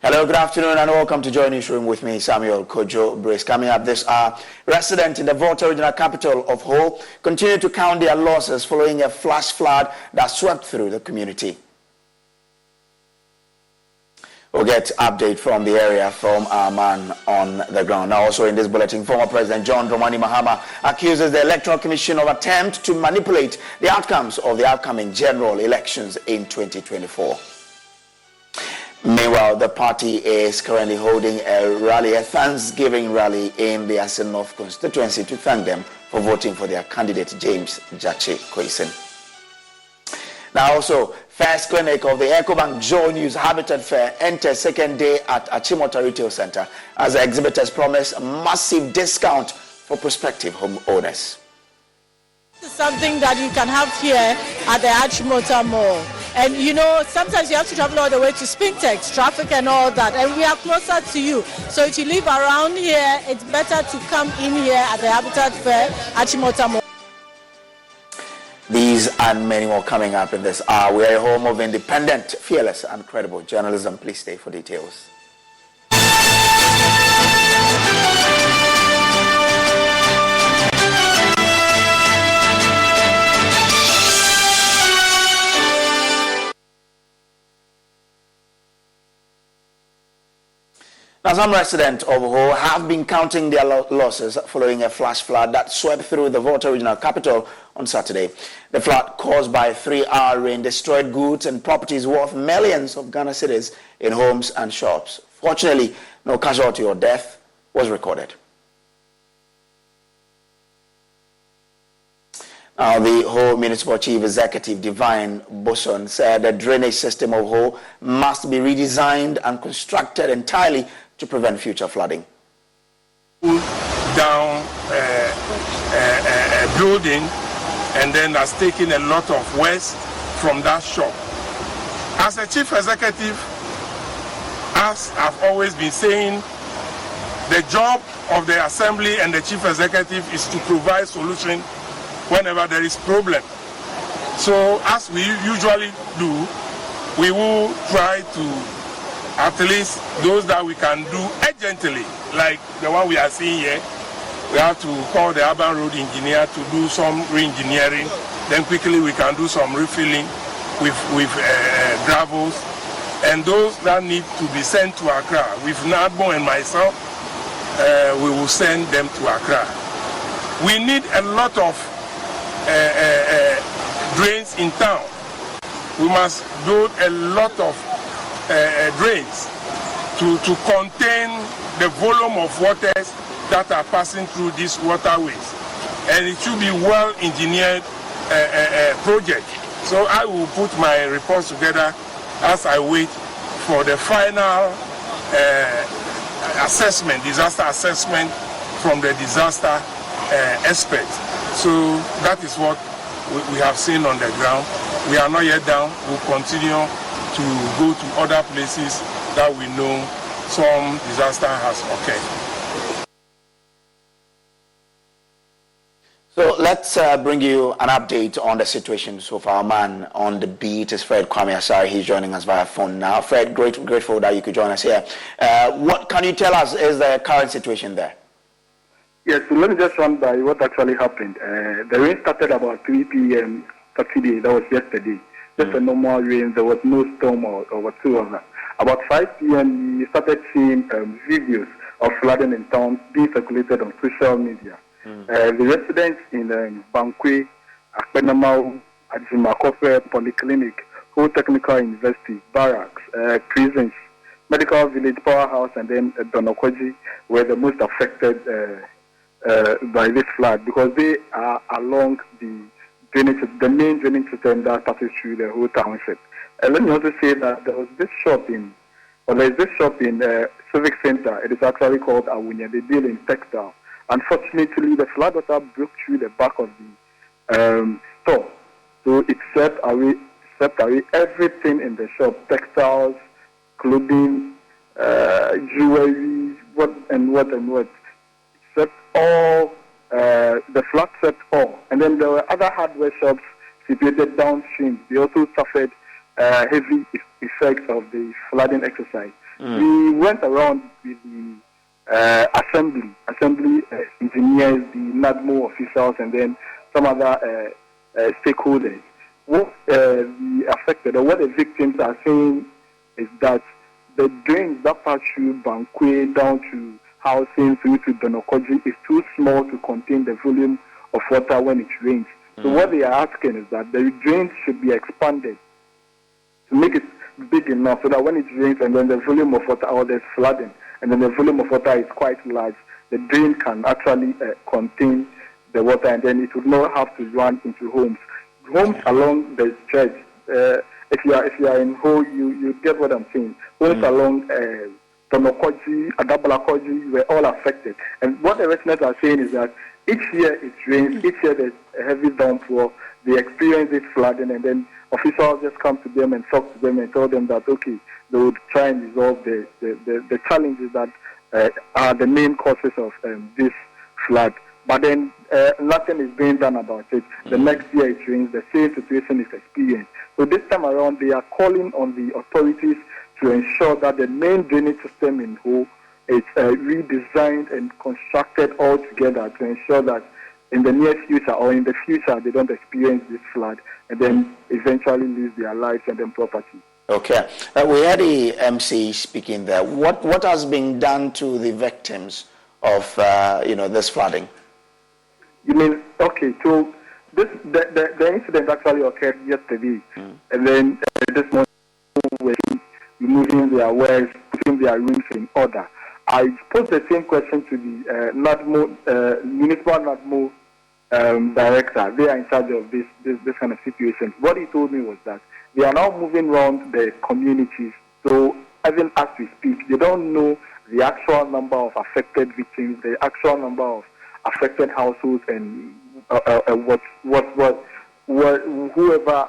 Hello, good afternoon, and welcome to JoyNews Room with me, Samuel Kojo Brace. Coming up this hour, residents in the Volta regional capital of Ho continue to count their losses following a flash flood that swept through the community. We'll get update from the area from our man on the ground. Now, also in this bulletin, former President John Dramani Mahama accuses the Electoral Commission of attempt to manipulate the outcomes of the upcoming general elections in 2024. Meanwhile, the party is currently holding a Thanksgiving rally in the Asen North constituency to thank them for voting for their candidate, James Jache Kwesen. Now also, first clinic of the EcoBank JoyNews Habitat Fair enters second day at Achimota Retail Center as the exhibitors promise a massive discount for prospective homeowners. This is something that you can have here at the Achimota Mall. And you know, sometimes you have to travel all the way to Spintex, traffic and all that. And we are closer to you. So if you live around here, it's better to come in here at the Habitat Fair, Achimota Mall. These and many more coming up in this hour. We are a home of independent, fearless, and credible journalism. Please stay for details. Now, some residents of Ho have been counting their losses following a flash flood that swept through the Volta regional capital on Saturday. The flood, caused by 3-hour rain, destroyed goods and properties worth millions of Ghana cedis in homes and shops. Fortunately, no casualty or death was recorded. Now, the Ho Municipal Chief Executive Divine Boson said the drainage system of Ho must be redesigned and constructed entirely to prevent future flooding. Down a building and then has taken a lot of waste from that shop. As a chief executive, as I've always been saying, the job of the assembly and the chief executive is to provide solution whenever there is problem. So as we usually do, we will try to at least those that we can do urgently, like the one we are seeing here. We have to call the urban road engineer to do some re-engineering. Then quickly we can do some refilling with gravels. And those that need to be sent to Accra, with Nadbo and myself, we will send them to Accra. We need a lot of drains in town. We must build a lot of drains to contain the volume of waters that are passing through these waterways. And it should be well engineered project. So I will put my reports together as I wait for the final assessment, disaster assessment from the disaster experts. So that is what we have seen on the ground. We are not yet down. We'll continue to go to other places that we know some disaster has occurred. So let's bring you an update on the situation so far. Our man on the beat is Fred Kwame Asari. He's joining us via phone now. Fred, grateful that you could join us here. What can you tell us is the current situation there? Yes, so let me just run by what actually happened. The rain started about 3 p.m. Saturday, that was yesterday. Just a normal rain, there was no storm or whatsoever. About 5 p.m. we started seeing videos of flooding in town being circulated on social media. The residents in Bankwe, Akpenamau, Ajimakofe Polyclinic, Ho Technical University, Barracks, prisons, Medical Village Powerhouse, and then Donokoji were the most affected by this flood because they are along the main drainage system that passes through the whole township. And let me also say that there is this shop in Civic Center. It is actually called Awunya. They deal in textile. Unfortunately, the flood water broke through the back of the store. So it swept away everything in the shop, textiles, clothing, jewelry, what. It swept all. The flood swept all. And then there were other hardware shops situated downstream. They also suffered heavy effects of the flooding exercise. We went around with the assembly engineers, the NADMO officials, and then some other stakeholders. What the affected or what the victims are saying is that the drains that pass through Bankwe down to housing through to Donokoji is too small to contain the volume of water when it rains. So what they are asking is that the drains should be expanded to make it big enough so that when it rains and then the volume of water or there's flooding and then the volume of water is quite large, the drain can actually contain the water and then it would not have to run into homes. Homes along the stretch, if you are in Ho, you get what I'm saying. Homes along Tonokoji, Adabalakoji were all affected. And what the residents are saying is that each year it rains, each year there's a heavy downpour, they experience it flooding, and then officials just come to them and talk to them and tell them that, okay, they would try and resolve the challenges that are the main causes of this flood. But then nothing is being done about it. The next year it rains, the same situation is experienced. So this time around, they are calling on the authorities to ensure that the main drainage system in Ho is redesigned and constructed altogether to ensure that in the near future or in the future they don't experience this flood and then eventually lose their lives and then property. Okay. We had the MC speaking there. What has been done to the victims of this flooding? You mean, okay, so the incident actually occurred yesterday, and then this morning we were removing their wells, putting their rooms in order. I posed the same question to the municipal NADMO director. They are in charge of this kind of situation. What he told me was that they are now moving around the communities. So even as we speak, they don't know the actual number of affected victims, the actual number of affected households, and whoever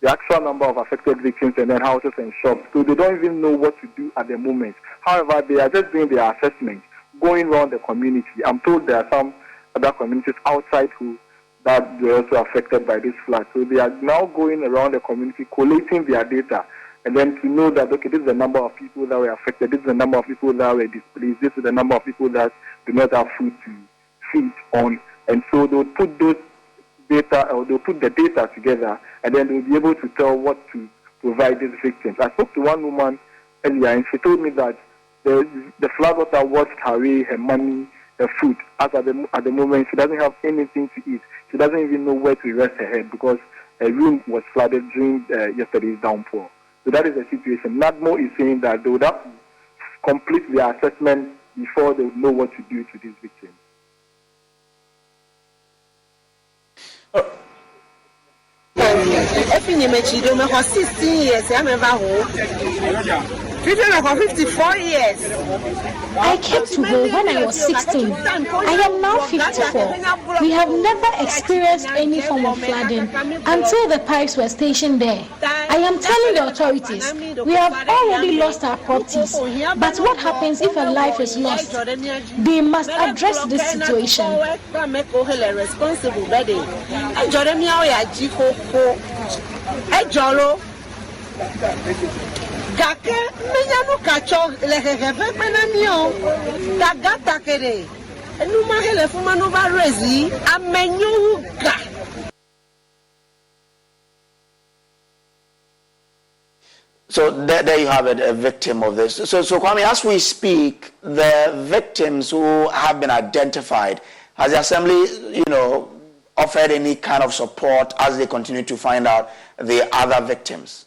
the actual number of affected victims and then houses and shops. So they don't even know what to do at the moment. However, they are just doing their assessment, going around the community. I'm told there are some other communities outside who that were also affected by this flood. So they are now going around the community, collating their data, and then to know that, okay, this is the number of people that were affected, this is the number of people that were displaced, this is the number of people that do not have food to feed on. And so they'll put those data, or they'll put the data together, and then they'll be able to tell what to provide these victims. I spoke to one woman earlier, and she told me that the flood water washed away her money, her food. As at the moment, she doesn't have anything to eat. She doesn't even know where to rest her head because her room was flooded during yesterday's downpour. So that is the situation. NADMO is saying that they would have to complete their assessment before they would know what to do to these victims. For 16 years, I'm for 54 years. I came to Ho when I was 16. I am now 54. We have never experienced any form of flooding until the pipes were stationed there. I am telling the authorities, we have already lost our properties. But what happens if a life is lost? They must address this situation. So there you have it, a victim of this. So Kwame, as we speak, the victims who have been identified, has the Assembly, offered any kind of support as they continue to find out the other victims?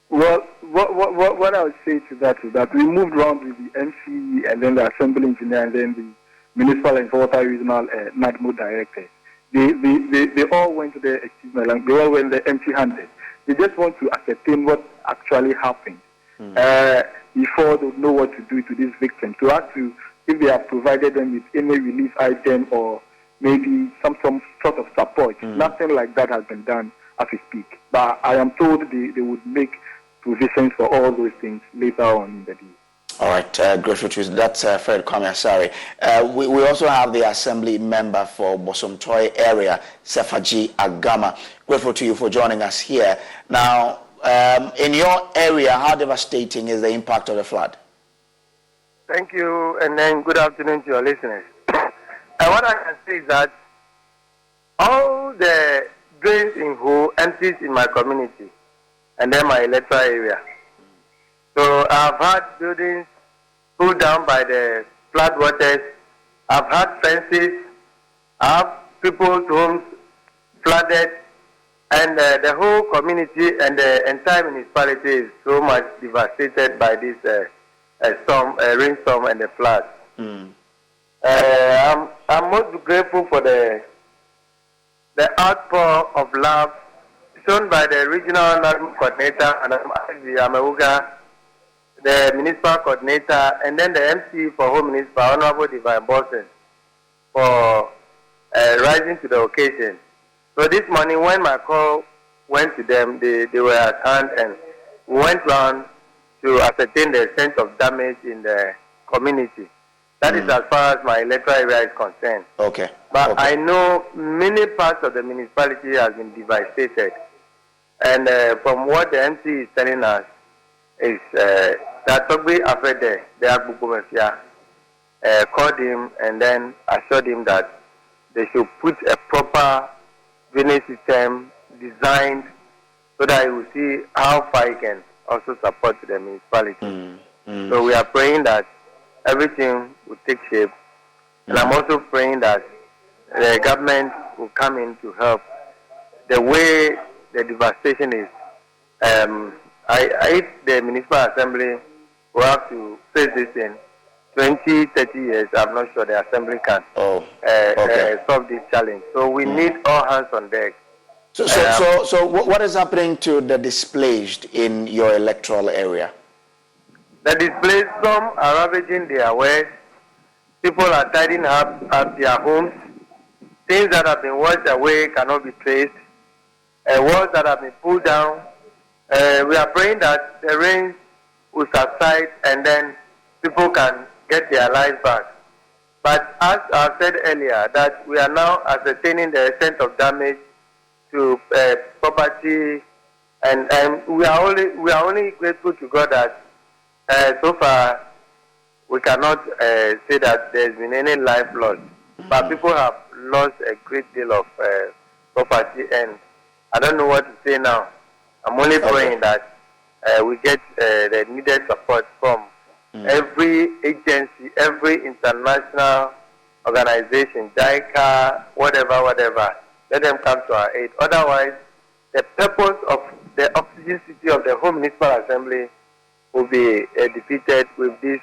Well, what I would say to that is that we moved around with the MC and then the Assembly Engineer and then the Municipal and Water Regional NADMO Director. They all went there, they all went there empty-handed. They just want to ascertain what actually happened before they know what to do to these victims. To ask to if they have provided them with any relief item or maybe some sort of support. Nothing like that has been done as we speak. But I am told they would make provisions for all those things later on in the day. All right, grateful to you. That's Fred Kwame Asare. We also have the Assembly member for Bosomtoi area, Sefaji Agama. Grateful to you for joining us here. Now, in your area, how devastating is the impact of the flood? Thank you, and then good afternoon to your listeners. And what I can say is that all the drains in Ho empties in my community and then my electoral area. So I've had buildings pulled down by the flood waters. I've had fences. I have people's homes flooded, and the whole community and the entire municipality is so much devastated by this rainstorm and the flood. I'm most grateful for the outpour of love shown by the regional national coordinator, and Amauga, the municipal coordinator, and then the MC for Home Municipal, Honorable Divine Boston, for rising to the occasion. So this morning, when my call went to them, they were at hand, and we went round to ascertain the extent of damage in the community. That is as far as my electoral area is concerned. Okay. But I know many parts of the municipality has been devastated. And from what the MC is telling us is that Togbe Afede, the Agbugumefia, called him and then assured him that they should put a proper drainage system designed so that he will see how far he can also support the municipality. So we are praying that everything will take shape. And I'm also praying that the government will come in to help. The way the devastation is, if the municipal assembly will have to face this in 20, 30 years, I'm not sure the assembly can solve this challenge. So we need all hands on deck. So what is happening to the displaced in your electoral area? The displaced, some are ravaging their wares. People are tidying up their homes. Things that have been washed away cannot be traced. Walls that have been pulled down. We are praying that the rain will subside and then people can get their lives back. But as I said earlier, that we are now ascertaining the extent of damage to property, and we are only grateful to God that so far we cannot say that there's been any life lost. But people have lost a great deal of property, and I don't know what to say now. I'm only praying that we get the needed support from every agency, every international organization, JICA, whatever. Let them come to our aid. Otherwise, the purpose of the oxygen city of the Home Municipal Assembly will be defeated with this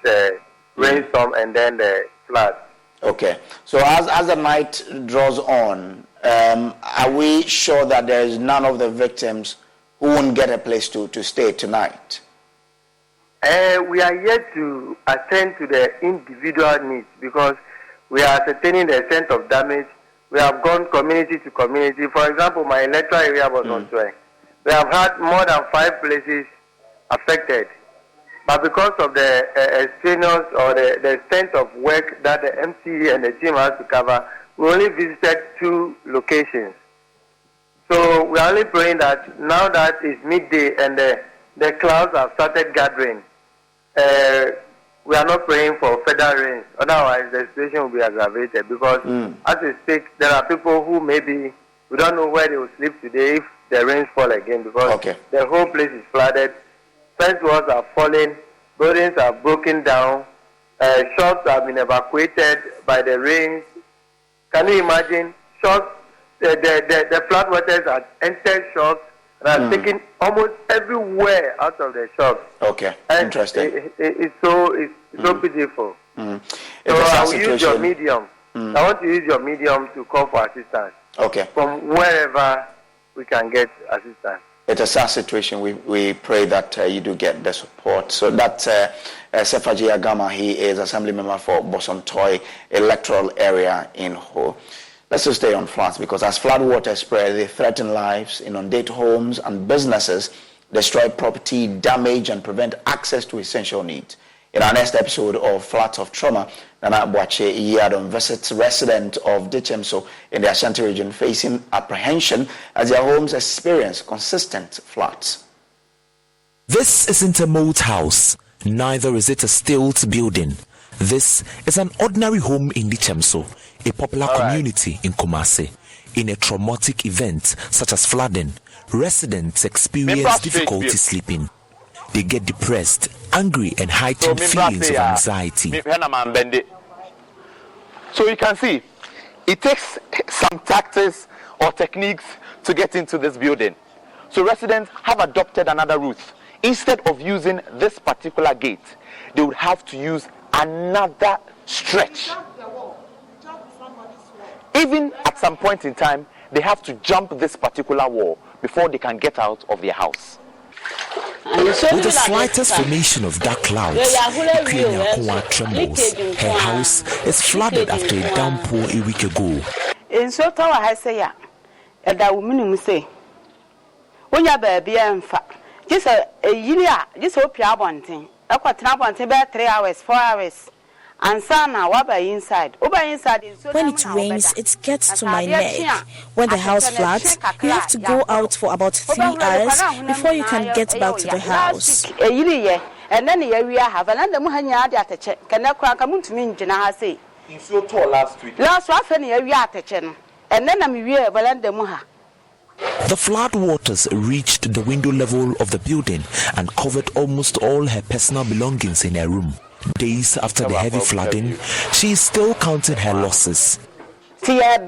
rainstorm and then the flood. Okay. So as the night draws on, are we sure that there is none of the victims who won't get a place to stay tonight? We are yet to attend to the individual needs because we are ascertaining the extent of damage. We have gone community to community. For example, my electoral area was on Swing. We have had more than 5 places affected. But because of the extraneous or the extent of work that the MC and the team has to cover, we only visited 2 locations. So we are only praying that now that it's midday and the clouds have started gathering, we are not praying for further rain. Otherwise, the situation will be aggravated because as we speak, there are people who maybe, we don't know where they will sleep today if the rains fall again because the whole place is flooded. Fence walls are falling, buildings are broken down, shops have been evacuated by the rains. Can you imagine? Shops, the flood waters have entered shops and are taken almost everywhere out of the shops. Okay, and interesting. It's so pitiful. So I will use your medium. I want to use your medium to call for assistance. Okay. From wherever we can get assistance. It's a sad situation. We pray that you do get the support. So that's Sefaji Agama. He is Assembly Member for Bosomtoi electoral area in Ho. Let's just stay on floods because as flood water spread, they threaten lives, inundate homes and businesses, destroy property, damage and prevent access to essential needs. In our next episode of Floods of Trauma, Nana Boache Iyadon visits residents of Dichemso in the Ashanti region facing apprehension as their homes experience consistent floods. This isn't a moat house, neither is it a stilt building. This is an ordinary home in Dichemso, a popular community in Kumasi. In a traumatic event such as flooding, residents experience difficulty sleeping. They get depressed, angry, and heightened feelings of anxiety. So you can see, it takes some tactics or techniques to get into this building. So residents have adopted another route. Instead of using this particular gate, they would have to use another stretch. Even at some point in time, they have to jump this particular wall before they can get out of their house. With the slightest formation of dark clouds, Ikenya trembles. Her house is flooded after a downpour a week ago. In so tower I say ya, and that woman say, when you baby and fat, just a year, just hope you are wanting. I got about 3 hours, 4 hours. And sana waba inside. When it rains, it gets to my neck. When the house floods, you have to go out for about 3 hours before you can get back to the house. And then we have another muhanya at check. Can I crack a moon to me? Jana say. You so tall last week. Last one, we are at check. And then I'm here, Valanda Muha. The flood waters reached the window level of the building and covered almost all her personal belongings in her room. Days after the heavy flooding, she is still counting her losses. We are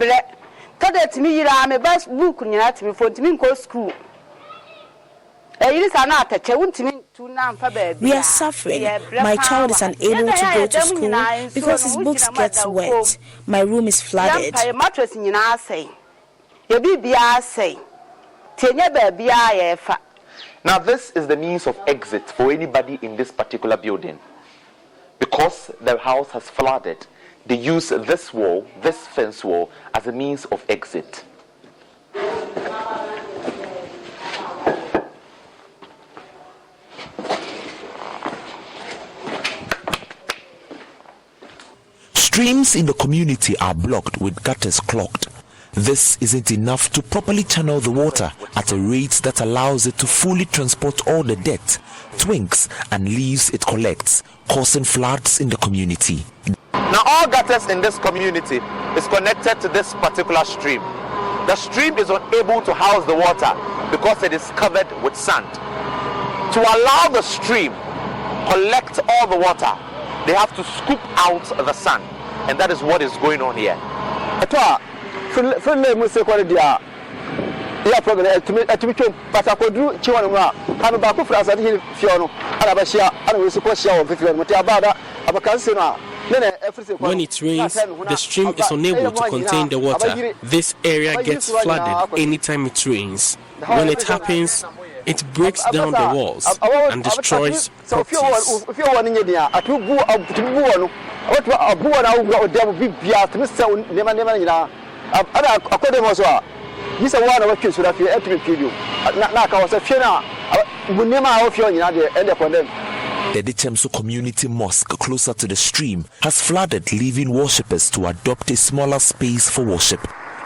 suffering. My child is unable to go to school because his books get wet. My room is flooded. Now this is the means of exit for anybody in this particular building. Because the house has flooded, they use this wall, this fence wall, as a means of exit. Streams in the community are blocked with gutters clogged. This isn't enough to properly channel the water at a rate that allows it to fully transport all the dirt, twigs, and leaves it collects, causing floods in the community. Now all gutters in this community is connected to this particular stream. The stream is unable to house the water because it is covered with sand. To allow the stream collect all the water, they have to scoop out the sand, and that is what is going on here. When it rains, the stream is unable to contain the water. This area gets flooded anytime it rains. When it happens, it breaks down the walls and destroys properties. The Dichemso Community Mosque closer to the stream has flooded, leaving worshippers to adopt a smaller space for worship.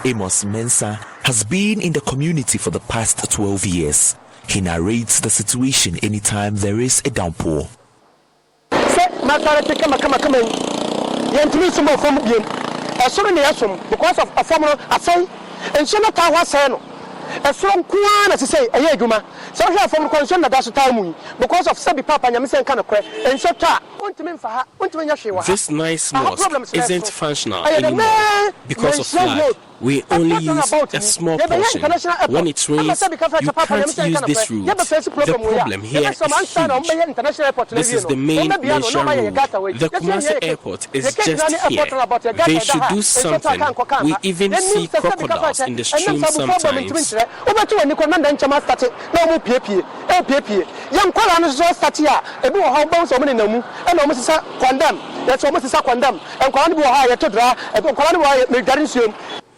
Amos Mensah has been in the community for the past 12 years. He narrates the situation anytime there is a downpour. Because of a former assay, and so not I was saying. A strong Kuan, as I say, a Yaguma. So I have from concern that that's a time because of Sabi Papa and Yamisan kind of crack, and so this nice mosque isn't functional anymore because of flood. We only use a small portion. When it rains, you can't use this route. The problem here is huge. This is the main Malaysia road. The Kumasi airport is just here. They should do something. We even see crocodiles in the stream sometimes.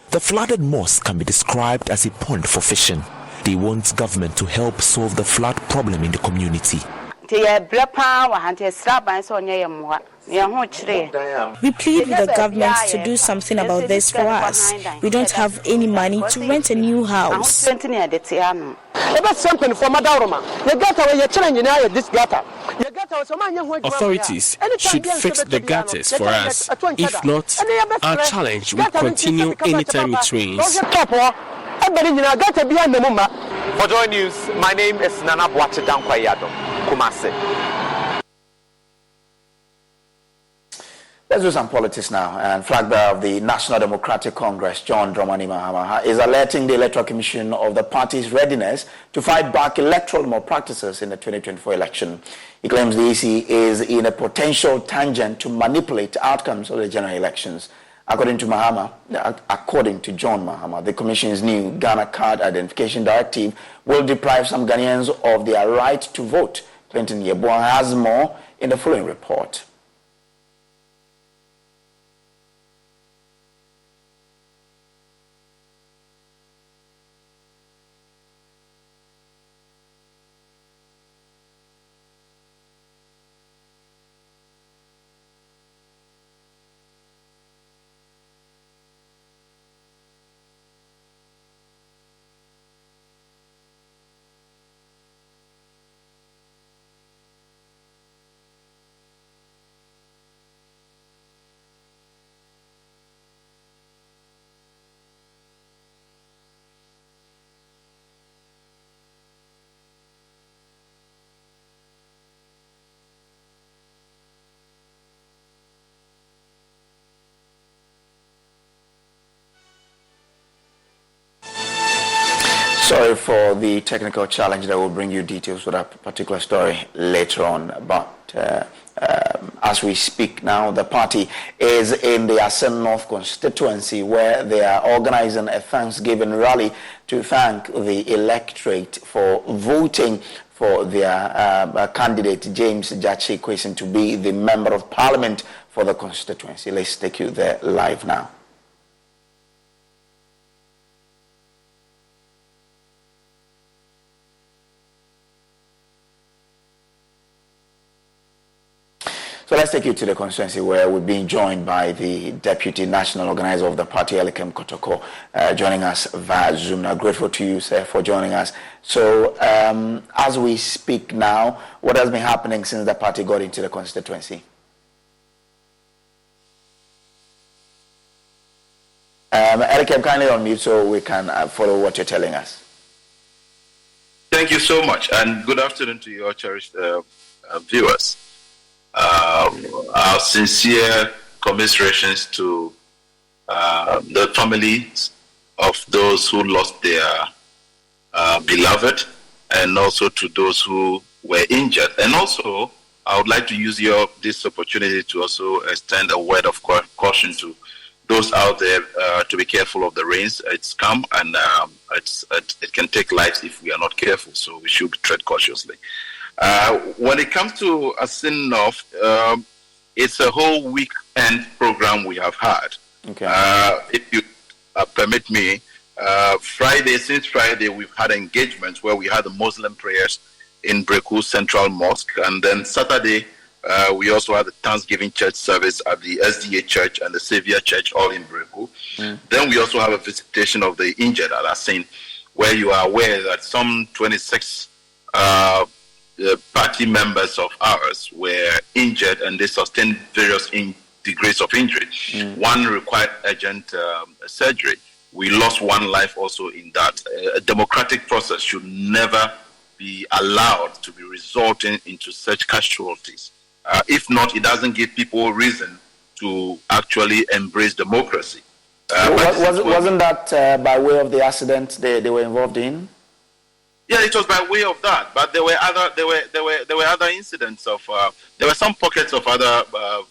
The flooded mosque can be described as a pond for fishing. They want government to help solve the flood problem in the community. We plead with the government to do something about this for us. We don't have any money to rent a new house. ebe sempen for madaroma ye gata we ye challenge na this gata. Authorities should fix the gutters for us. If not, our challenge will continue anytime it rains. For Joy News, my name is Nana Boache Dankwayado, Kumasi. Let's do some politics now. And flag bearer of the National Democratic Congress, John Dramani Mahama, is alerting the Electoral Commission of the party's readiness to fight back electoral malpractices in the 2024 election. He claims the EC is in a potential tangent to manipulate outcomes of the general elections. According to John Mahama, the Commission's new Ghana Card Identification Directive will deprive some Ghanaians of their right to vote. Clinton Yeboah has more in the following report. Sorry for the technical challenge. That will bring you details for that particular story later on. But as we speak now, the party is in the Asen North constituency where they are organizing a Thanksgiving rally to thank the electorate for voting for their candidate James Jachi Kwesen to be the Member of Parliament for the constituency. Let's take you there live now. So let's take you to the constituency where we're being joined by the Deputy National Organizer of the party, Elikem Kotoko, joining us via Zoom. Now, grateful to you, sir, for joining us. So as we speak now, what has been happening since the party got into the constituency? Elikem, kindly unmute so we can follow what you're telling us. Thank you so much, and good afternoon to your cherished viewers. Our sincere commiserations to the families of those who lost their beloved, and also to those who were injured. And also, I would like to use this opportunity to also extend a word of caution to those out there to be careful of the rains. It's come, and it can take lives if we are not careful, so we should tread cautiously. When it comes to Asin North, it's a whole weekend program we have had. Okay. If you permit me, since Friday, we've had engagements where we had the Muslim prayers in Breku Central Mosque, and then Saturday, we also had the Thanksgiving church service at the SDA Church and the Savior Church, all in Breku. Then we also have a visitation of the injured at Asin, where you are aware that some 26 party members of ours were injured and they sustained various degrees of injury. One required urgent surgery. We lost one life also in that. A democratic process should never be allowed to be resulting into such casualties. If not, it doesn't give people reason to actually embrace democracy. Wasn't that by way of the accident they were involved in? Yeah, it was by way of that, but there were other incidents of there were some pockets of other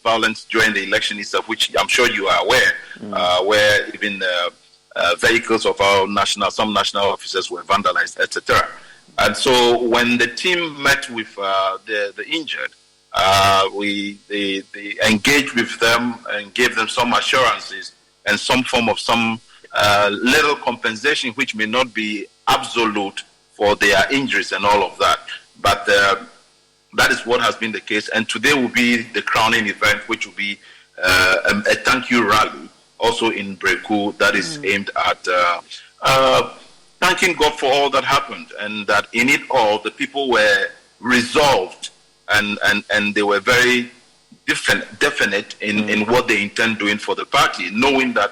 violence during the election itself, which I'm sure you are aware, where even vehicles of our some national officers were vandalized, etc. And so when the team met with the injured, they engaged with them and gave them some assurances and some form of little compensation, which may not be absolute for their injuries and all of that. But that is what has been the case. And today will be the crowning event, which will be a thank you rally, also in Breku, that is aimed at thanking God for all that happened, and that in it all, the people were resolved and they were very definite in what they intend doing for the party, knowing that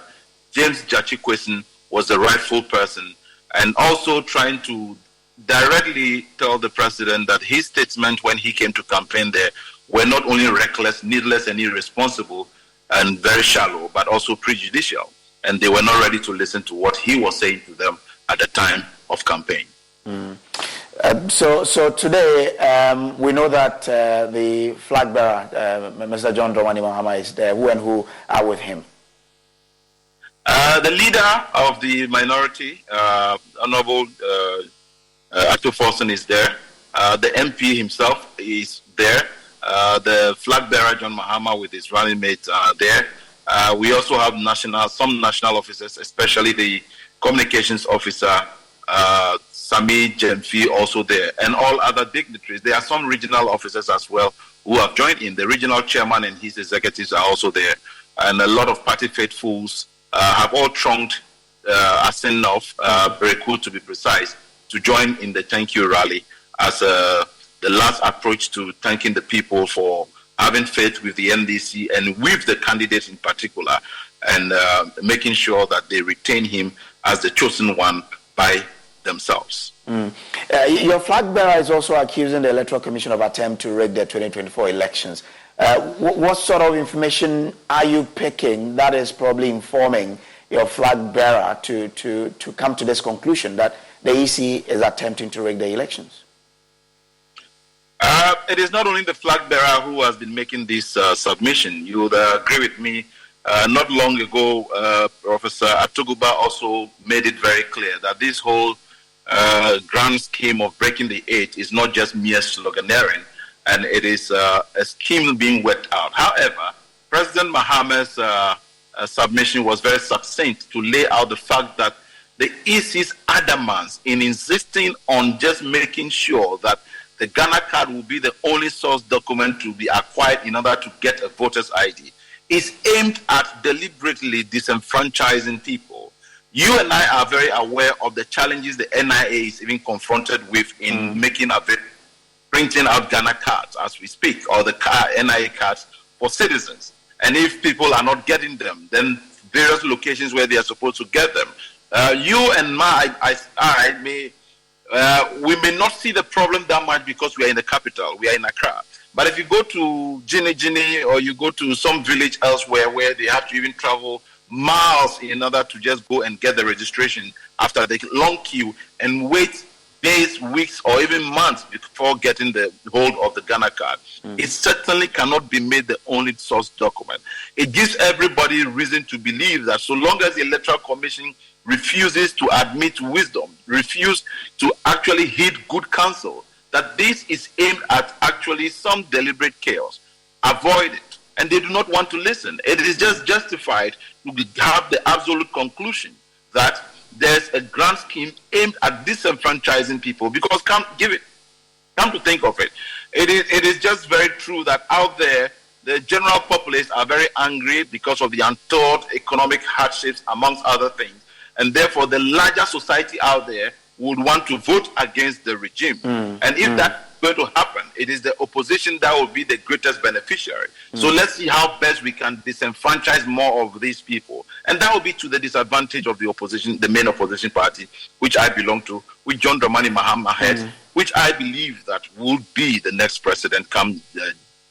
James Gyakye Quayson was the rightful person, and also trying to directly tell the president that his statements when he came to campaign there were not only reckless, needless, and irresponsible, and very shallow, but also prejudicial. And they were not ready to listen to what he was saying to them at the time of campaign. So today, we know that the flag bearer, Mr. John Dramani Mahama, is there. Who and who are with him? The leader of the minority, Honorable Ato Forson, is there. The MP himself is there. The flag bearer, John Mahama, with his running mates are there. We also have some national officers, especially the communications officer, Sami Jemfi, also there, and all other dignitaries. There are some regional officers as well who have joined in. The regional chairman and his executives are also there. And a lot of party faithfuls have all thronged Asenov, Bereku to be precise, to join in the thank you rally as the last approach to thanking the people for having faith with the NDC and with the candidates in particular, and making sure that they retain him as the chosen one by themselves. Your flag bearer is also accusing the Electoral Commission of attempt to rig the 2024 elections. What sort of information are you picking that is probably informing your flag bearer to come to this conclusion that the EC is attempting to rig the elections? It is not only the flag bearer who has been making this submission. You would agree with me. Not long ago, Professor Atuguba also made it very clear that this whole grand scheme of breaking the eight is not just mere sloganeering, and it is a scheme being worked out. However, President Mahama's submission was very succinct to lay out the fact that the EC's adamance in insisting on just making sure that the Ghana card will be the only source document to be acquired in order to get a voter's ID is aimed at deliberately disenfranchising people. You and I are very aware of the challenges the NIA is even confronted with in printing out Ghana cards as we speak, or the NIA cards for citizens. And if people are not getting them, then various locations where they are supposed to get them. You and we may not see the problem that much because we are in the capital, we are in Accra. But if you go to Gini or you go to some village elsewhere where they have to even travel miles in order to just go and get the registration after the long queue and wait days, weeks, or even months before getting the hold of the Ghana card, it certainly cannot be made the only source document. It gives everybody reason to believe that so long as the Electoral Commission refuses to admit wisdom, refuse to actually heed good counsel, that this is aimed at actually some deliberate chaos. Avoid it. And they do not want to listen. It is just justified to have the absolute conclusion that there's a grand scheme aimed at disenfranchising people, because come to think of it, it is just very true that out there, the general populace are very angry because of the untold economic hardships, amongst other things. And therefore, the larger society out there would want to vote against the regime. And if that's going to happen, it is the opposition that will be the greatest beneficiary. So let's see how best we can disenfranchise more of these people. And that will be to the disadvantage of the opposition, the main opposition party, which I belong to, with John Dramani Mahama head, which I believe that will be the next president come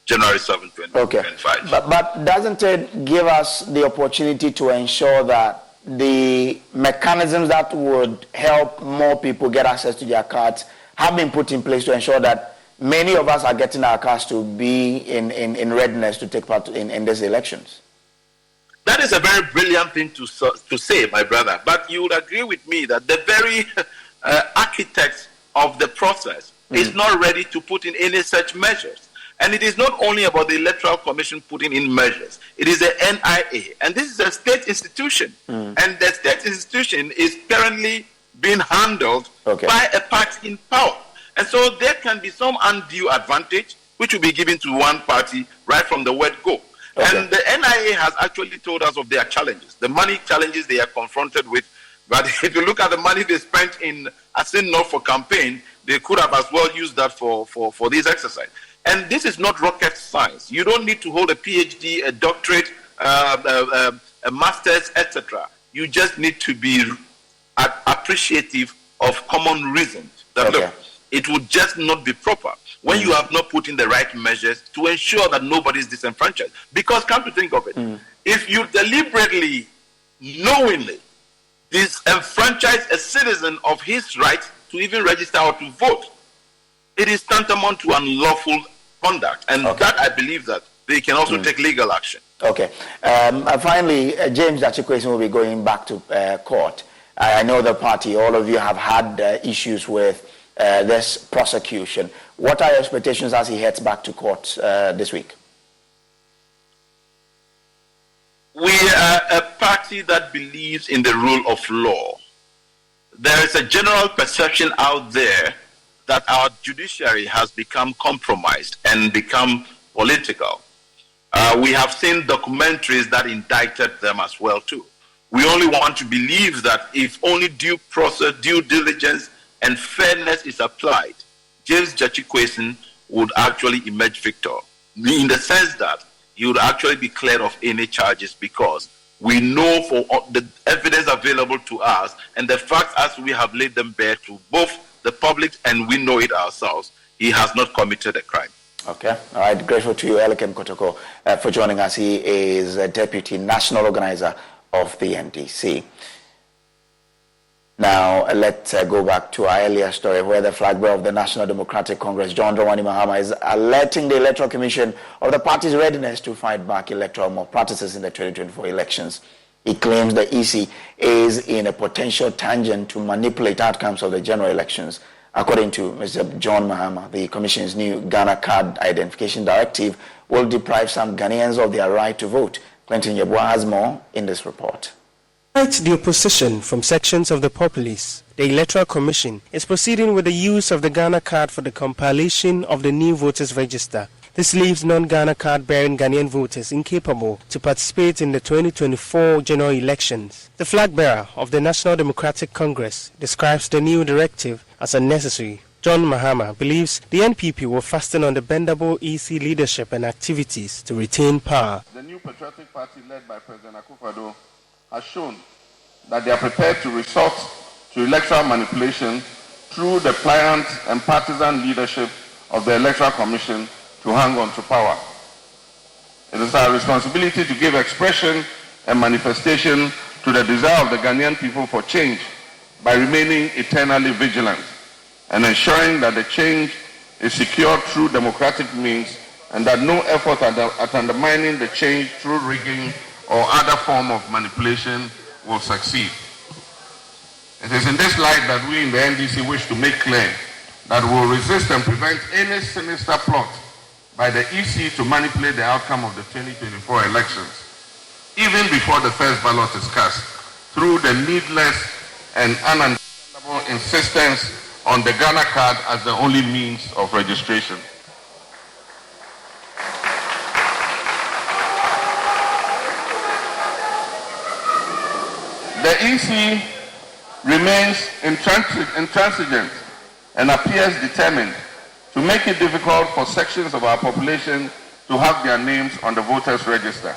January 7, 2025. But doesn't it give us the opportunity to ensure that the mechanisms that would help more people get access to their cards have been put in place to ensure that many of us are getting our cards to be in readiness to take part in these elections? That is a very brilliant thing to say, my brother. But you would agree with me that the very architect of the process is not ready to put in any such measures. And it is not only about the Electoral Commission putting in measures. It is the NIA. And this is a state institution. And the state institution is currently being handled by a party in power. And so there can be some undue advantage, which will be given to one party right from the word go. And the NIA has actually told us of their challenges, the money challenges they are confronted with, But if you look at the money they spent in Asin North for campaign, they could have as well used that for this exercise. And this is not rocket science. You don't need to hold a PhD, a doctorate, a master's, etc. You just need to be appreciative of common reasons. That look, it would just not be proper when you have not put in the right measures to ensure that nobody is disenfranchised. Because come to think of it, if you deliberately, knowingly, disenfranchise a citizen of his right to even register or to vote, it is tantamount to unlawful conduct. And that, I believe that they can also take legal action. Okay. Finally, James Gyakye Quayson will be going back to court. I know the party, all of you have had issues with this prosecution. What are your expectations as he heads back to court this week? We are a party that believes in the rule of law. There is a general perception out there that our judiciary has become compromised and become political. We have seen documentaries that indicted them as well too. We only want to believe that if only due process, due diligence, and fairness is applied, James Gyakye Quayson would actually emerge victor, in the sense that he would actually be cleared of any charges, because we know for the evidence available to us and the facts as we have laid them bare to both the public and we know it ourselves, he has not committed a crime. Okay. All right. Grateful to you, Elikem Kotoko, for joining us. He is a deputy national organizer of the NDC. Now, let's go back to our earlier story where the flag bearer of the National Democratic Congress, John Dramani Mahama, is alerting the Electoral Commission of the party's readiness to fight back electoral malpractices in the 2024 elections. He claims the EC is in a potential tangent to manipulate outcomes of the general elections. According to Mr. John Mahama, the Commission's new Ghana Card Identification Directive will deprive some Ghanaians of their right to vote. Clinton Yeboah has more in this report. Despite the opposition from sections of the populace, the Electoral Commission is proceeding with the use of the Ghana card for the compilation of the new voters' register. This leaves non-Ghana card-bearing Ghanaian voters incapable to participate in the 2024 general elections. The flag bearer of the National Democratic Congress describes the new directive as unnecessary. John Mahama believes the NPP will fasten on the bendable EC leadership and activities to retain power. The new patriotic party led by President Akufo-Addo has shown that they are prepared to resort to electoral manipulation through the pliant and partisan leadership of the Electoral Commission to hang on to power. It is our responsibility to give expression and manifestation to the desire of the Ghanaian people for change by remaining eternally vigilant and ensuring that the change is secured through democratic means and that no effort at undermining the change through rigging or other form of manipulation will succeed. It is in this light that we in the NDC wish to make clear that we will resist and prevent any sinister plot by the EC to manipulate the outcome of the 2024 elections, even before the first ballot is cast, through the needless and ununderstandable insistence on the Ghana card as the only means of registration. The EC remains intransigent and appears determined to make it difficult for sections of our population to have their names on the voters' register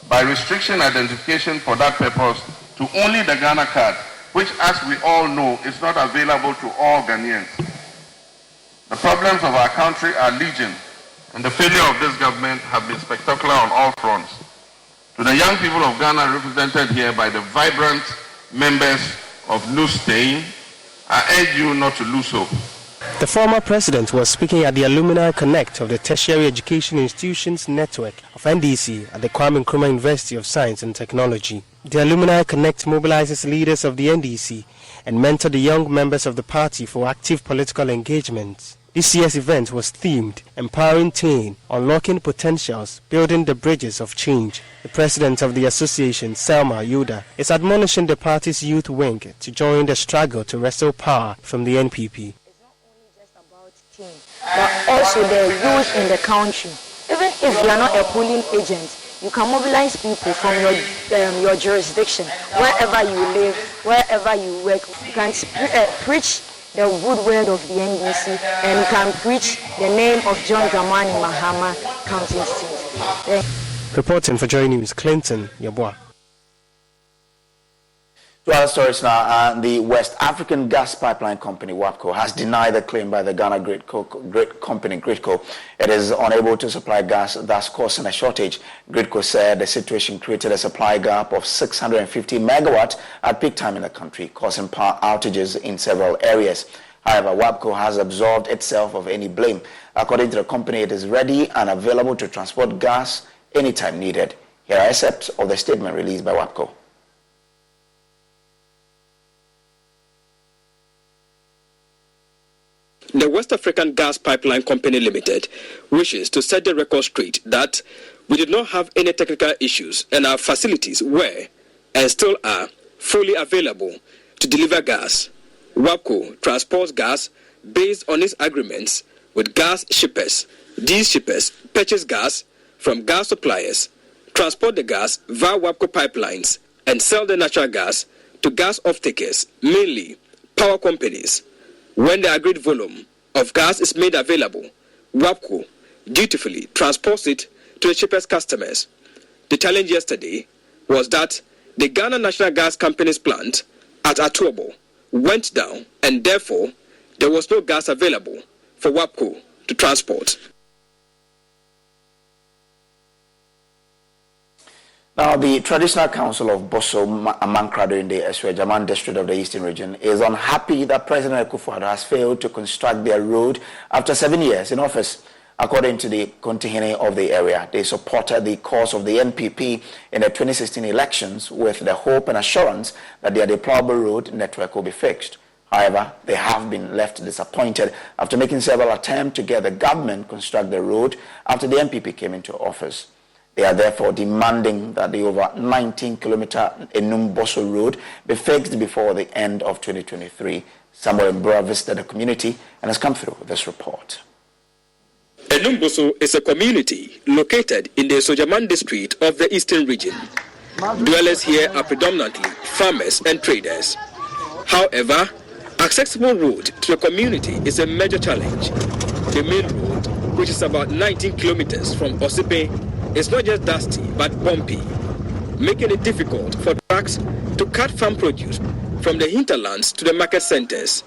by restricting identification for that purpose to only the Ghana card, which, as we all know, is not available to all Ghanaians. The problems of our country are legion, and the failure of this government have been spectacular on all fronts. To the young people of Ghana represented here by the vibrant members of New Stain, I urge you not to lose hope. The former president was speaking at the Alumni Connect of the Tertiary Education Institutions Network of NDC at the Kwame Nkrumah University of Science and Technology. The Alumni Connect mobilizes leaders of the NDC and mentor the young members of the party for active political engagement. This year's event was themed Empowering Teen, Unlocking Potentials, Building the Bridges of Change. The president of the association, Selma Yuda, is admonishing the party's youth wing to join the struggle to wrestle power from the NPP. But also the youth in the country. Even if you are not a polling agent, you can mobilize people from your jurisdiction, wherever you live, wherever you work. You can preach the good word of the NDC, and you can preach the name of John Dramani Mahama, counting state. Reporting for Joy News, Clinton Yabwa. To other stories now, the West African Gas Pipeline Company, WAPCO, has denied the claim by the Ghana Great Company, GridCo. It is unable to supply gas, thus causing a shortage. GridCo said the situation created a supply gap of 650 megawatts at peak time in the country, causing power outages in several areas. However, WAPCO has absolved itself of any blame. According to the company, it is ready and available to transport gas anytime needed. Here are excerpts of the statement released by WAPCO. The West African Gas Pipeline Company Limited wishes to set the record straight that we did not have any technical issues and our facilities were and still are fully available to deliver gas. WAPCO transports gas based on its agreements with gas shippers. These shippers purchase gas from gas suppliers, transport the gas via WAPCO pipelines, and sell the natural gas to gas off-takers, mainly power companies. When the agreed volume of gas is made available, WAPCO dutifully transports it to the shippers' customers. The challenge yesterday was that the Ghana National Gas Company's plant at Atuobo went down, and therefore there was no gas available for WAPCO to transport. Now, the Traditional Council of Boso Amankrado in the Eswejaman district of the Eastern Region is unhappy that President Akufo-Addo has failed to construct their road after 7 years in office. According to the contingent of the area, they supported the cause of the NPP in the 2016 elections with the hope and assurance that their deployable road network will be fixed. However, they have been left disappointed after making several attempts to get the government construct the road after the NPP came into office. They are therefore demanding that the over 19-kilometer Enum-Boso road be fixed before the end of 2023. Samuel Mbura visited the community and has come through this report. Enum-Boso is a community located in the Sojaman district of the Eastern Region. Dwellers here are predominantly farmers and traders. However, accessible road to the community is a major challenge. The main road, which is about 19 kilometers from Osipe, is not just dusty but bumpy, making it difficult for trucks to cut farm produce from the hinterlands to the market centers.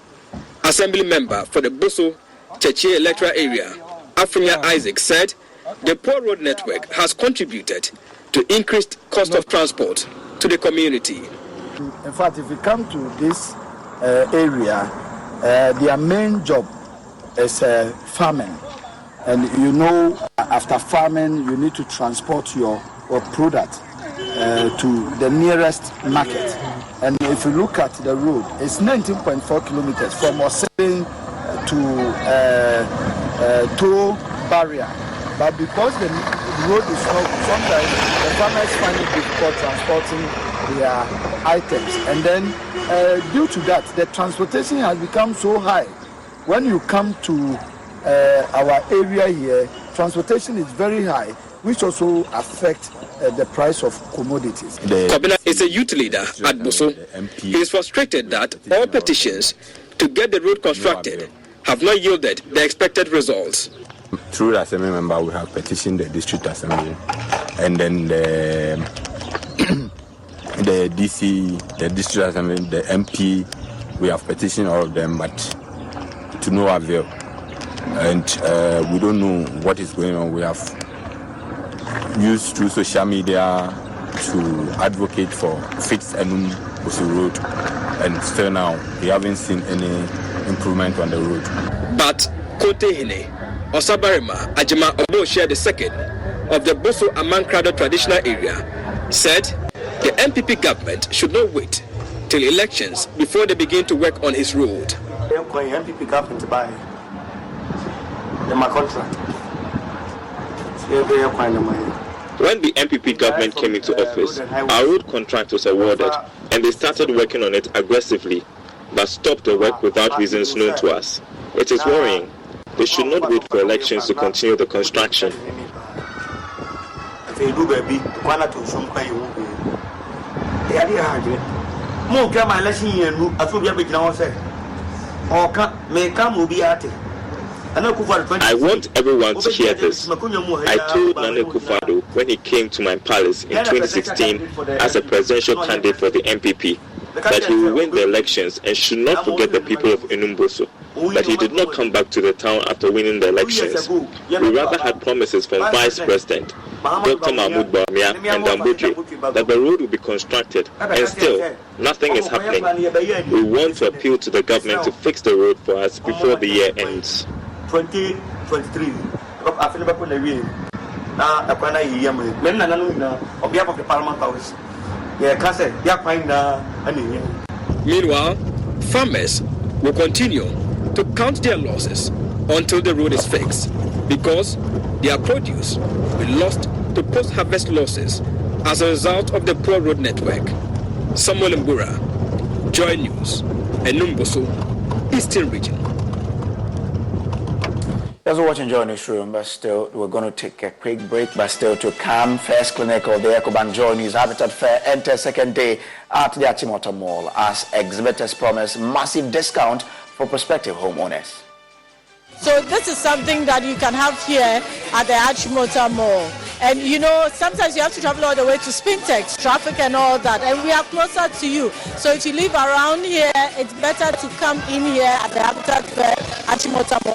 Assembly member for the Boso Cheche electoral area, Afrinya Isaac, said the poor road network has contributed to increased cost of transport to the community. In fact, if you come to this area, their main job is farming. And you know, after farming, you need to transport your product to the nearest market. And if you look at the road, it's 19.4 kilometers from Osebe to Toll Barrier. But because the road is not, sometimes the farmers find it difficult transporting their items. And then due to that, the transportation has become so high. When you come to our area here, transportation is very high, which also affects the price of commodities. Kobina is a youth leader at Boso. He is frustrated that all petitions to get the road constructed have not yielded the expected results. Through the assembly member, we have petitioned the district assembly, and then the DC, the district assembly, the MP, we have petitioned all of them, but to no avail. And we don't know what is going on. We have used through social media to advocate for fixed Enum-Boso road, and still now we haven't seen any improvement on the road. But Kote Hine, Osabarima Ajima Obo the second of the Boso Amankrado traditional area, said the MPP government should not wait till elections before they begin to work on his road. MPP government to buy my contract. When the MPP government came into office, our road contract was awarded and they started working on it aggressively, but stopped the work without reasons known to us. It is worrying. They should not wait for elections to continue the construction. Say do baby, one to some kind of the idea hardly. More come my lesson and look at what you now say. Or may come will be at it. I want everyone to hear this. I told Nana Akufo-Addo when he came to my palace in 2016 as a presidential candidate for the MPP that he will win the elections and should not forget the people of Enumboso. But he did not come back to the town after winning the elections. We rather had promises from Vice President Dr. Mahmoud Bawumia and Damboje that the road will be constructed, and still nothing is happening. We want to appeal to the government to fix the road for us before the year ends. 2023. Meanwhile, farmers will continue to count their losses until the road is fixed because their produce will be lost to post-harvest losses as a result of the poor road network. Samuel Mbura, Joy News, Enumboso, Eastern Region. As we're watching Joy Newsroom, but still, we're going to take a quick break, but still to come. First clinic of the EcoBank Joy News Habitat Fair enters second day at the Achimota Mall as exhibitors promise massive discount for prospective homeowners. So this is something that you can have here at the Achimota Mall. And you know, sometimes you have to travel all the way to Spintex, traffic and all that, and we are closer to you. So if you live around here, it's better to come in here at the Habitat Fair, Achimota Mall.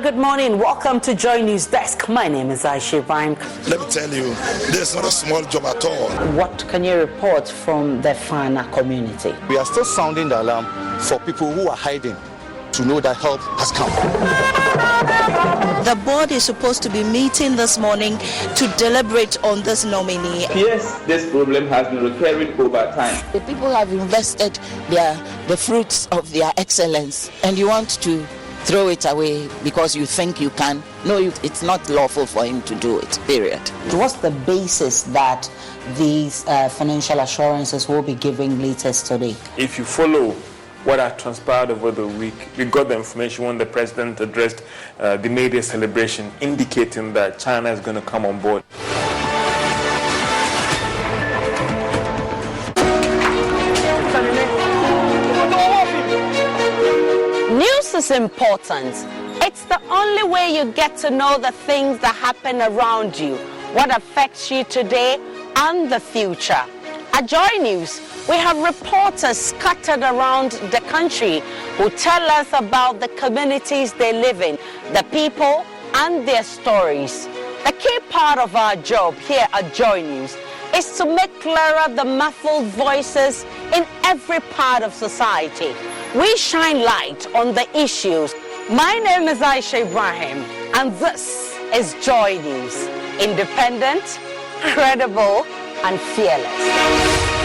Good morning. Welcome to Joy News Desk. My name is Aisha Ibrahim. Let me tell you, this is not a small job at all. What can you report from the Fana community? We are still sounding the alarm for people who are hiding to know that help has come. The board is supposed to be meeting this morning to deliberate on this nominee. Yes, this problem has been recurring over time. The people have invested the fruits of their excellence, and you want to throw it away because you think you can. No, it's not lawful for him to do it, period. What's the basis that these financial assurances will be giving latest today? If you follow what had transpired over the week, we got the information when the president addressed the May Day celebration, indicating that China is going to come on board. News is important. It's the only way you get to know the things that happen around you, what affects you today and the future. At Joy News, we have reporters scattered around the country who tell us about the communities they live in, the people and their stories. The key part of our job here at Joy News is to make clearer the muffled voices in every part of society. We shine light on the issues. My name is Aisha Ibrahim, and this is Joy News. Independent, credible, and fearless.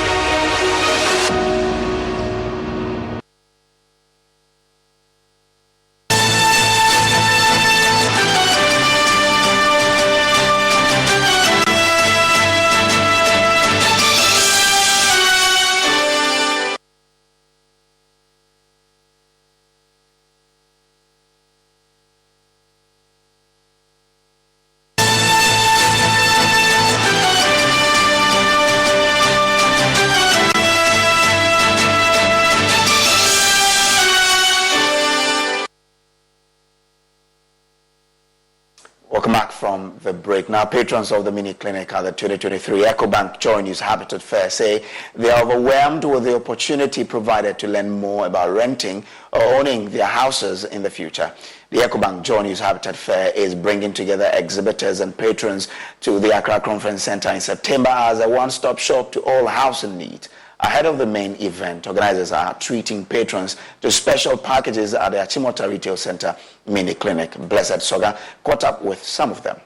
Welcome back from the break. Now, patrons of the mini clinic at the 2023 EcoBank Joy News Habitat Fair say they are overwhelmed with the opportunity provided to learn more about renting or owning their houses in the future. The EcoBank Joy News Habitat Fair is bringing together exhibitors and patrons to the Accra Conference Center in September as a one-stop shop to all housing needs. Ahead of the main event, organizers are treating patrons to special packages at the Achimota Retail Center mini clinic. Blessed Soga caught up with some of them.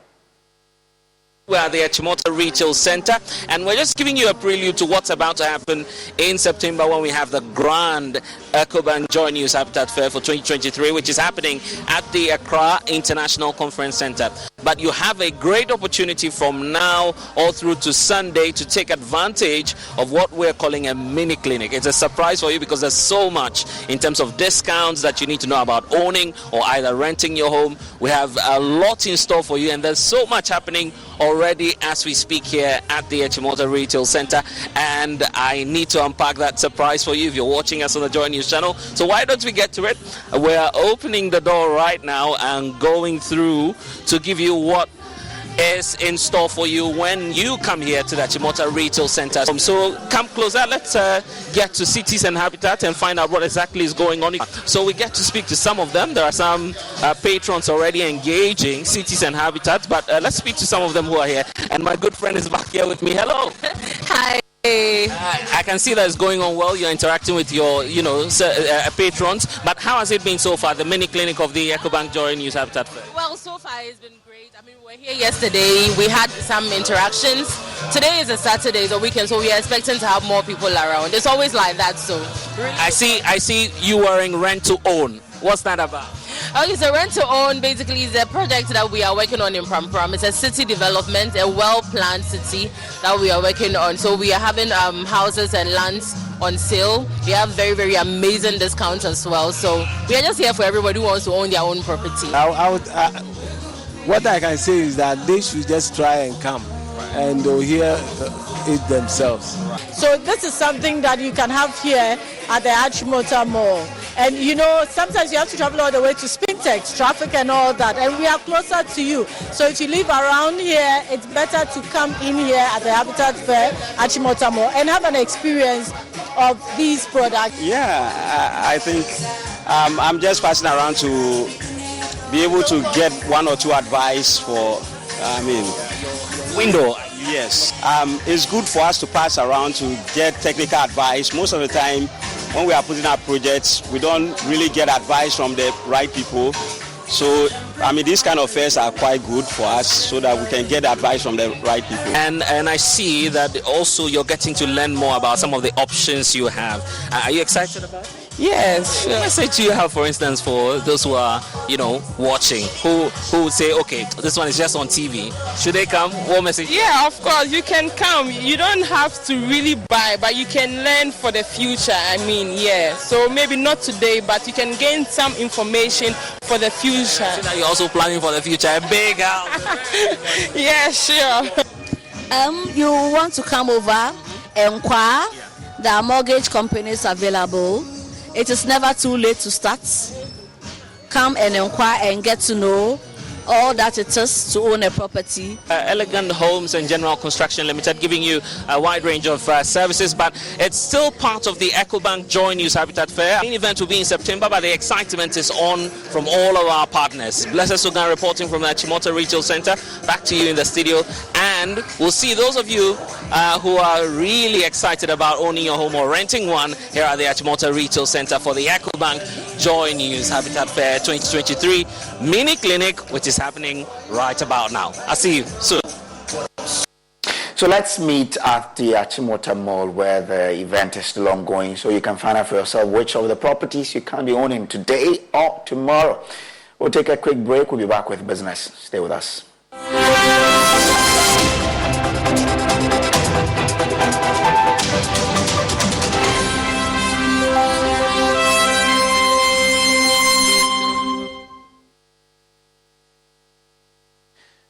We're at the Achimota Retail Center, and we're just giving you a prelude to what's about to happen in September when we have the grand EcoBank JoyNews Habitat Fair for 2023, which is happening at the Accra International Conference Center. But you have a great opportunity from now all through to Sunday to take advantage of what we're calling a mini clinic. It's a surprise for you because there's so much in terms of discounts that you need to know about owning or either renting your home. We have a lot in store for you, and there's so much happening already as we speak here at the Achimota Retail Center, and I need to unpack that surprise for you if you're watching us on the Joy News channel. So why don't we get to it? We're opening the door right now and going through to give you what is in store for you when you come here to the Achimota Retail Center. So come closer, let's get to Cities and Habitat and find out what exactly is going on. So we get to speak to some of them. There are some patrons already engaging Cities and Habitat, but let's speak to some of them who are here. And my good friend is back here with me. Hello. Hi. I can see that it's going on well. You're interacting with your, patrons. But how has it been so far, the mini clinic of the EcoBank JoyNews Habitat Fair? Well, so far it's been great. I mean, we were here yesterday. We had some interactions. Today is a Saturday, the weekend, so we are expecting to have more people around. It's always like that, so. Really I see you wearing rent to own. What's that about? Okay, so rent to own basically is a project that we are working on in Pram. It's a city development, a well-planned city that we are working on. So we are having houses and lands on sale. We have very, very amazing discounts as well. So we are just here for everybody who wants to own their own property. What I can say is that they should just try and come and they'll hear it themselves. So this is something that you can have here at the Achimota Mall. And sometimes you have to travel all the way to Spintex, traffic and all that, and we are closer to you. So if you live around here, it's better to come in here at the Habitat Fair, Achimota Mall, and have an experience of these products. Yeah, I think I'm just passing around to be able to get one or two advice for, window. Yes, it's good for us to pass around to get technical advice. Most of the time, when we are putting up projects, we don't really get advice from the right people. So, these kind of fairs are quite good for us so that we can get advice from the right people. And I see that also you're getting to learn more about some of the options you have. Are you excited about it? Yes, sure. What message do you have, for instance, for those who are, watching, who would say, okay, this one is just on TV. Should they come? What message? Yeah, of course, you can come. You don't have to really buy, but you can learn for the future. So maybe not today, but you can gain some information for the future. So now you're also planning for the future, a big house. Yeah, sure. You want to come over, inquire. There are mortgage companies available. It is never too late to start. Come and inquire and get to know all that it is to own a property. Elegant Homes and General Construction Limited giving you a wide range of services, but it's still part of the EcoBank JoyNews Habitat Fair. The main event will be in September, but the excitement is on from all of our partners. Blessed Sugan reporting from the Achimota Retail Center. Back to you in the studio, and we'll see those of you who are really excited about owning your home or renting one here at the Achimota Retail Center for the EcoBank JoyNews Habitat Fair 2023 mini clinic, which is happening right about now. I'll see you soon. So let's meet at the Achimota Mall where the event is still ongoing, so you can find out for yourself which of the properties you can be owning today or tomorrow. We'll take a quick break. We'll be back with business. Stay with us.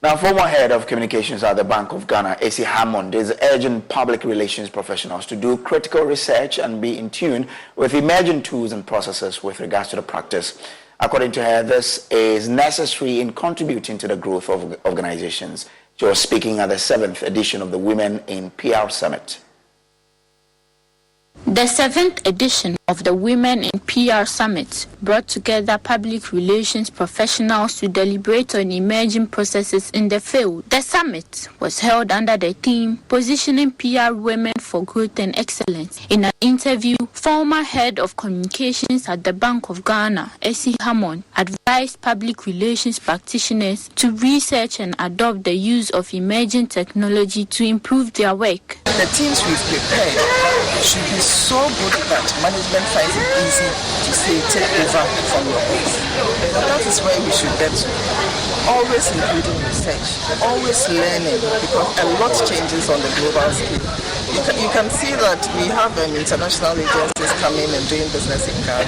Now, former head of communications at the Bank of Ghana, A.C. Hammond, is urging public relations professionals to do critical research and be in tune with emerging tools and processes with regards to the practice. According to her, this is necessary in contributing to the growth of organizations. She was speaking at the 7th edition of the Women in PR Summit. The 7th edition of the Women in PR Summit brought together public relations professionals to deliberate on emerging processes in the field. The summit was held under the theme Positioning PR Women for Growth and Excellence. In an interview, former head of communications at the Bank of Ghana, Essie Hammond, advised public relations practitioners to research and adopt the use of emerging technology to improve their work. The teams we've prepared should be so good that management finds it easy to say take over from your base. That is where we should get to. Always including research, always learning, because a lot changes on the global scale. You can see that we have international agencies coming and doing business in Ghana,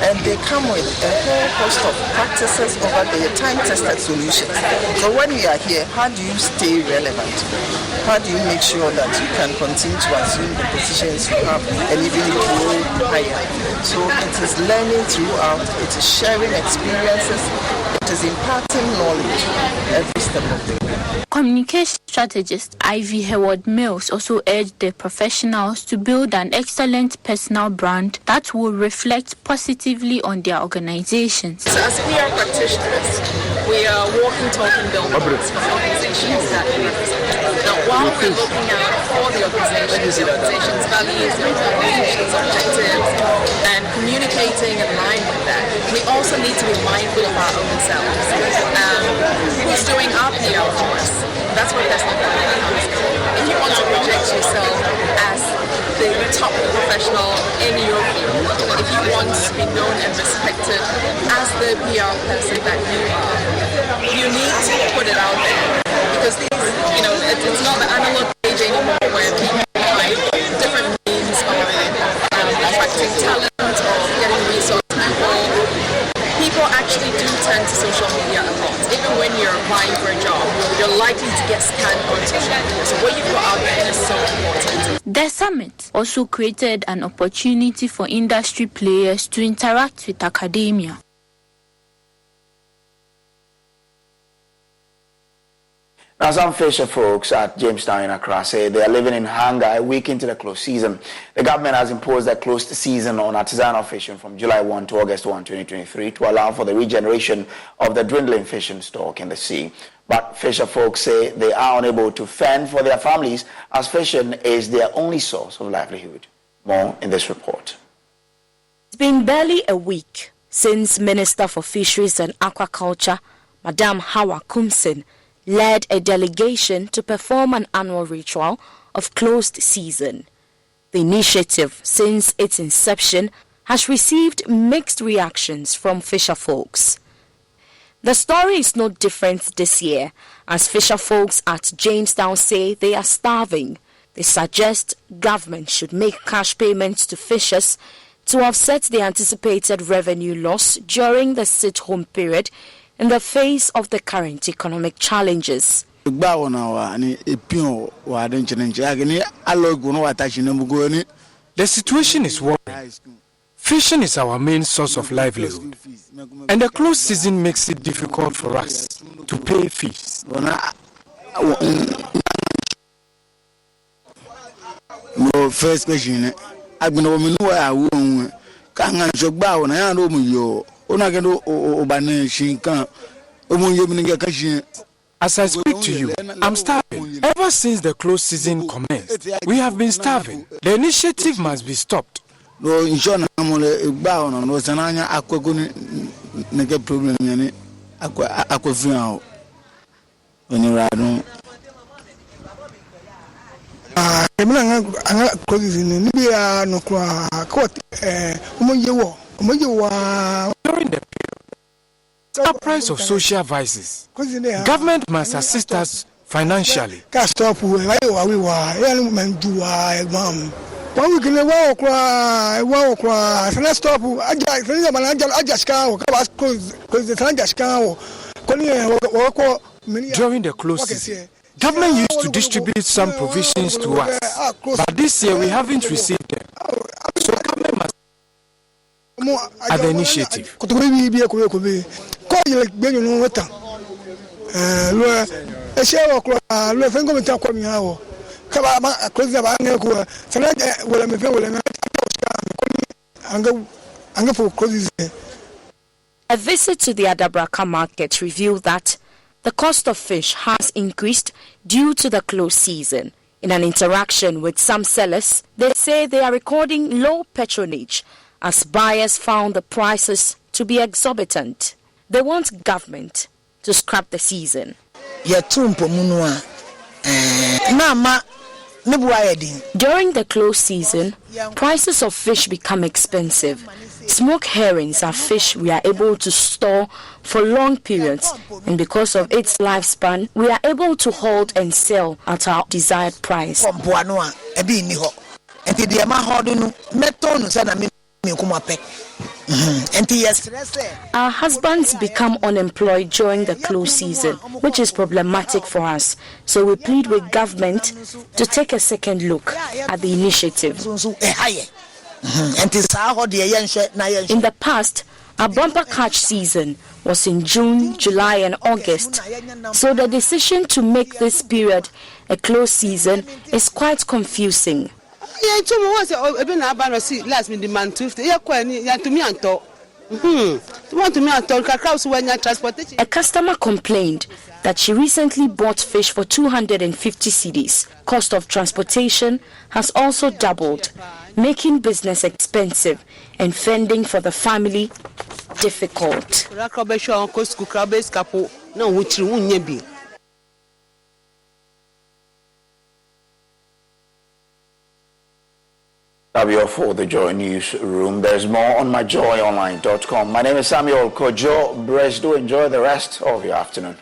and they come with a whole host of practices over the time-tested solutions. So when we are here, how do you stay relevant? How do you make sure that you can continue to assume the positions you have and even grow higher? So it is learning throughout, it is sharing experiences, it is imparting knowledge every step of the way. Communication strategist Ivy Howard Mills also urged the professionals to build an excellent personal brand that will reflect positively on their organizations. So as PR practitioners, we are walking, talking billboards for organizations that we represent. Now, while we're looking out for the organization's values, the organization's objectives, and communicating in line with that, we also need to be mindful of our own selves. Who's doing our PR for us? That's what personal branding is. If you want to project yourself as the top professional in your field, if you want to be known and respected as the PR person that you are, you need to put it out there. Because these, it's not the analog age anymore where people find different means of attracting talent or getting resources. People actually do turn to social media a lot. Even when you're applying for a job, you're likely to get scanned on social media. So what you put out there is so important. The summit also created an opportunity for industry players to interact with academia. Now, some fisher folks at Jamestown in Accra say they are living in hunger a week into the close season. The government has imposed a closed season on artisanal fishing from July 1 to August 1, 2023 to allow for the regeneration of the dwindling fishing stock in the sea. But fisher folks say they are unable to fend for their families as fishing is their only source of livelihood. More in this report. It's been barely a week since Minister for Fisheries and Aquaculture, Madam Hawa Kumsin, led a delegation to perform an annual ritual of closed season. The initiative, since its inception, has received mixed reactions from fisher folks. The story is no different this year, as fisher folks at Jamestown say they are starving. They suggest government should make cash payments to fishers to offset the anticipated revenue loss during the sit-home period in the face of the current economic challenges. The situation is worrying. Fishing is our main source of livelihood, and the closed season makes it difficult for us to pay fees. First question, I'm going As I speak to you, I'm starving. Ever since the closed season commenced, we have been starving. The initiative must be stopped. During the price of social vices, government must assist us financially. During the closed season, government used to distribute some provisions to us, but this year we haven't received them. So government must have the initiative. A visit to the Adabraka market revealed that the cost of fish has increased due to the close season. In an interaction with some sellers, they say they are recording low patronage as buyers found the prices to be exorbitant. They want government to scrap the season. During the close season, prices of fish become expensive. Smoked herrings are fish we are able to store for long periods, and because of its lifespan, we are able to hold and sell at our desired price. Our husbands become unemployed during the close season, which is problematic for us. So we plead with government to take a second look at the initiative. In the past, our bumper catch season was in June, July and August. So the decision to make this period a close season is quite confusing. A customer complained that she recently bought fish for 250 cedis. Cost of transportation has also doubled, making business expensive and fending for the family difficult. That'll be all for the Joy News Room. There's more on myjoyonline.com. My name is Samuel Kojo. Do enjoy the rest of your afternoon.